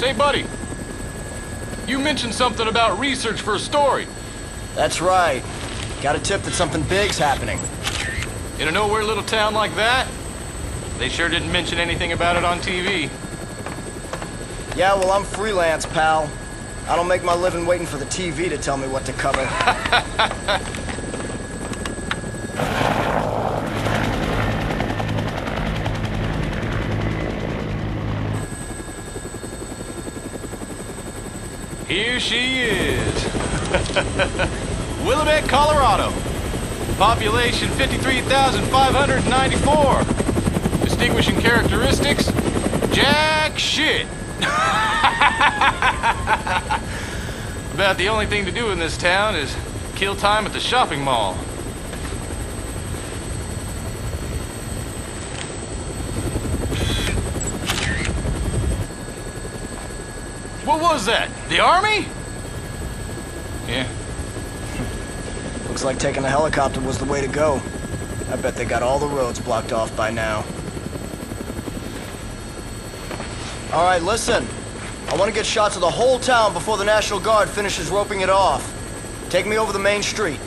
Say, buddy, you mentioned something about research for a story. That's right. Got a tip that something big's happening. In a nowhere little town like that? They sure didn't mention anything about it on TV. Yeah, well, I'm freelance, pal. I don't make my living waiting for the TV to tell me what to cover. Here she is. Willamette, Colorado. Population 53,594. Distinguishing characteristics? Jack shit. About the only thing to do in this town is kill time at the shopping mall. What was that? The army? Yeah. Looks like taking a helicopter was the way to go. I bet they got all the roads blocked off by now. All right, listen. I want to get shots of the whole town before the National Guard finishes roping it off. Take me over the main street.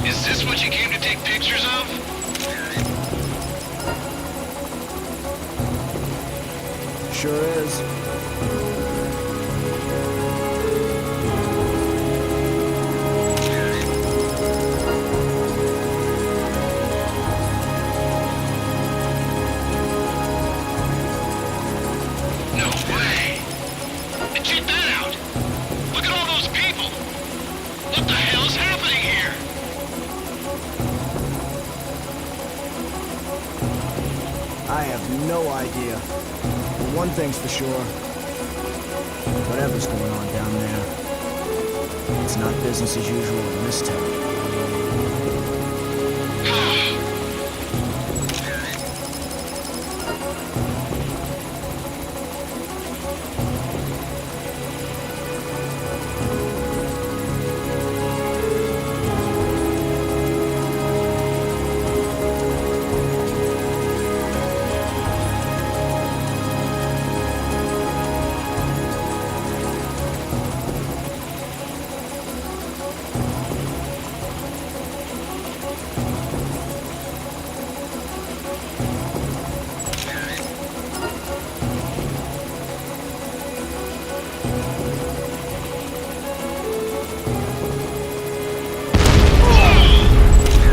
Is this what you came to take pictures of? Sure is. No way! And check that out! Look at all those people! What the hell's happening here? I have no idea. But one thing's for sure. Whatever's going on down there, it's not business as usual in this town.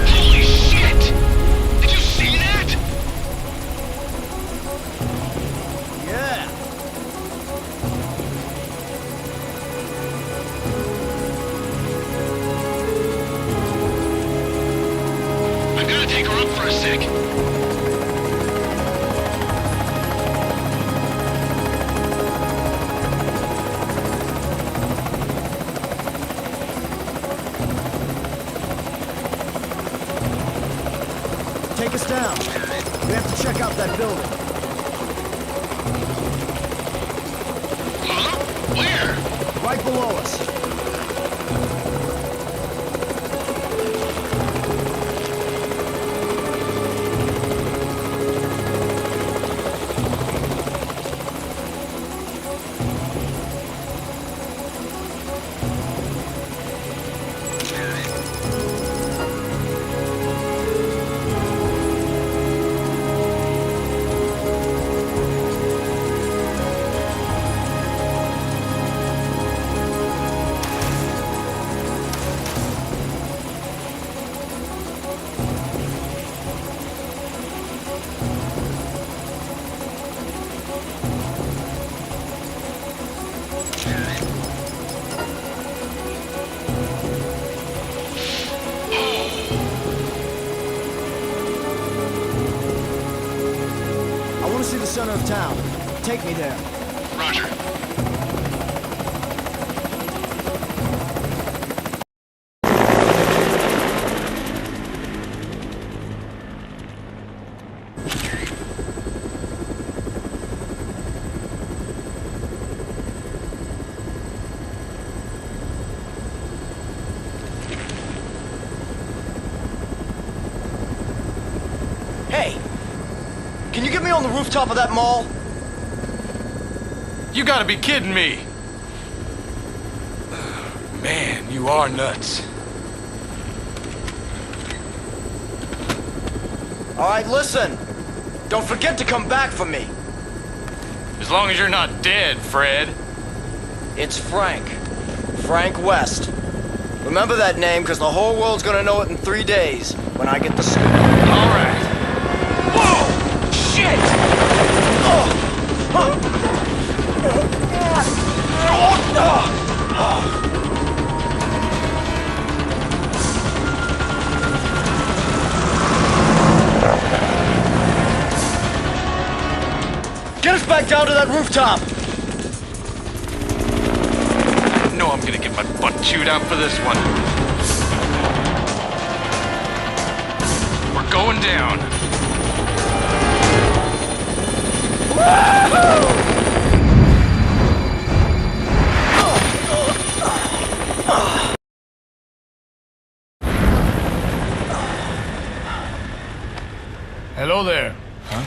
Holy shit! Did you see that? Yeah. I've got to take her up for a sec. Take us down. We have to check out that building. Huh? Where? Right below us. see the center of town. Take me there. Roger. Hey! Can you get me on the rooftop of that mall? You gotta be kidding me! Man, you are nuts. Alright, listen. Don't forget to come back for me. As long as you're not dead, Fred. It's Frank. Frank West. Remember that name, because the whole world's gonna know it in 3 days, when I get the scoop. All right. Whoa! Shit! Oh! Get us back down to that rooftop! I know I'm gonna get my butt chewed out for this one. We're going down. Hello there. Huh?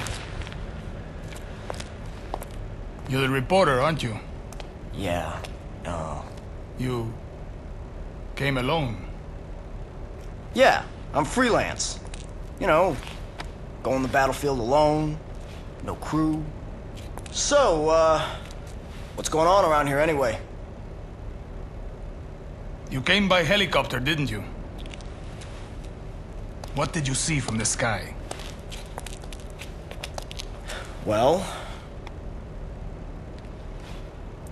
You're the reporter, aren't you? Yeah. You came alone. Yeah, I'm freelance. You know, go on the battlefield alone, no crew. So, what's going on around here anyway? You came by helicopter, didn't you? What did you see from the sky? Well,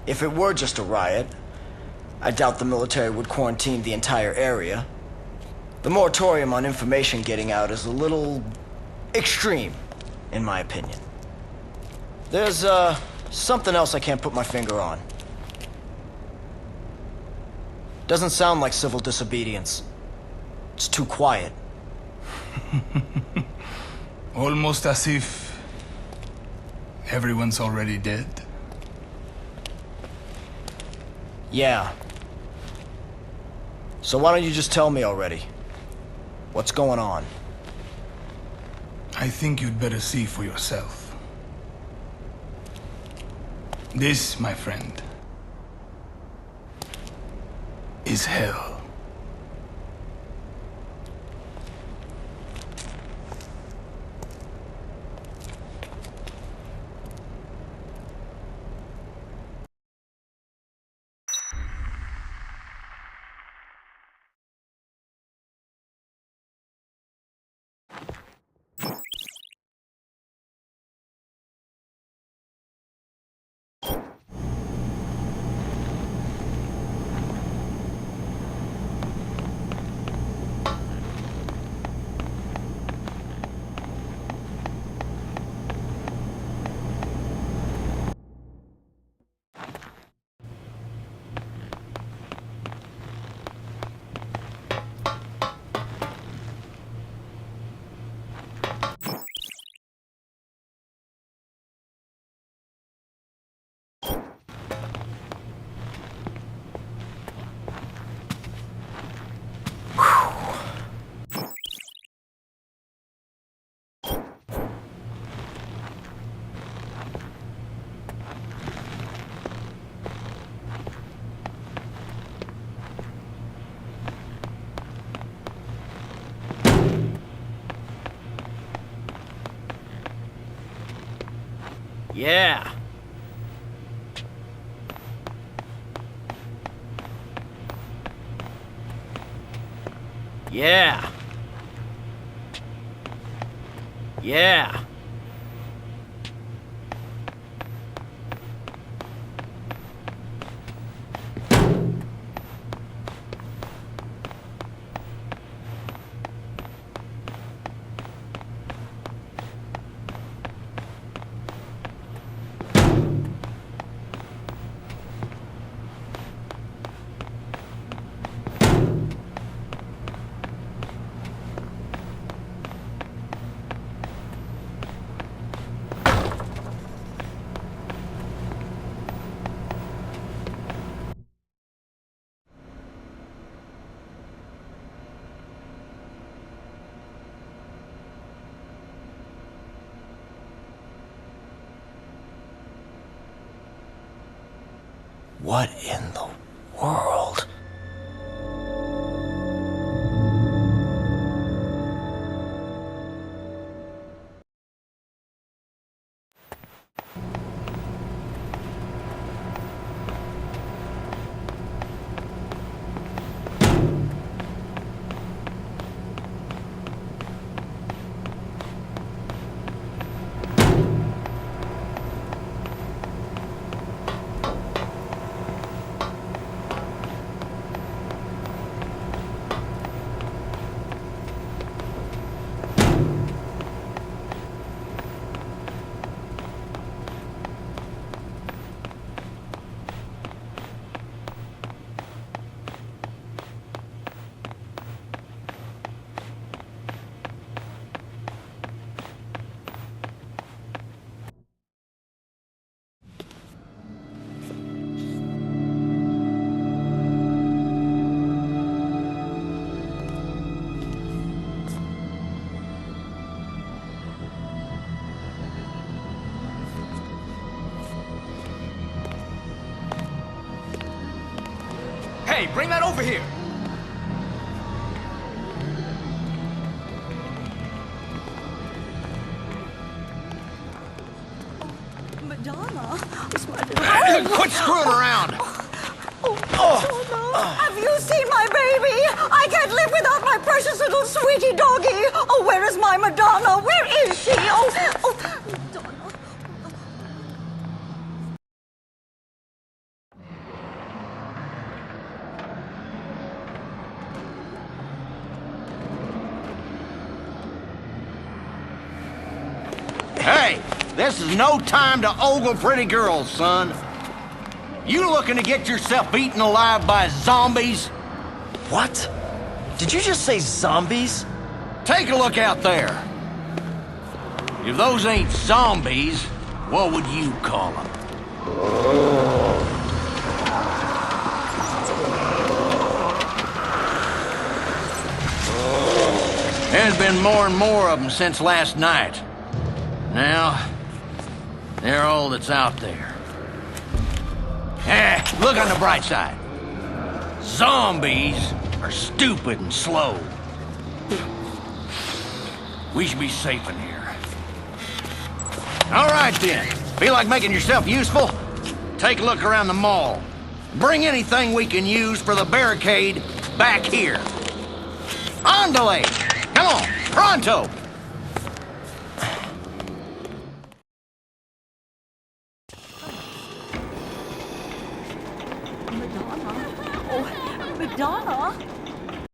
if it were just a riot, I doubt the military would quarantine the entire area. The moratorium on information getting out is a little extreme, in my opinion. There's, something else I can't put my finger on. Doesn't sound like civil disobedience. It's too quiet. Almost as if everyone's already dead. Yeah. So why don't you just tell me already? What's going on? I think you'd better see for yourself. This, my friend, is hell. Yeah. Yeah. Yeah. What in the world? Hey, bring that over here! Madonna? Quit screwing around! Have you seen my baby? I can't live without my precious little sweetie doggy. Oh, where is my Madonna? Where is she? Oh, Madonna. Hey, this is no time to ogle pretty girls, son. You looking to get yourself eaten alive by zombies? What? Did you just say zombies? Take a look out there. If those ain't zombies, what would you call them? There's been more and more of them since last night. Now, they're all that's out there. Look on the bright side. Zombies are stupid and slow. We should be safe in here. All right, then. Feel like making yourself useful? Take a look around the mall. Bring anything we can use for the barricade back here. Andale! Come on, pronto!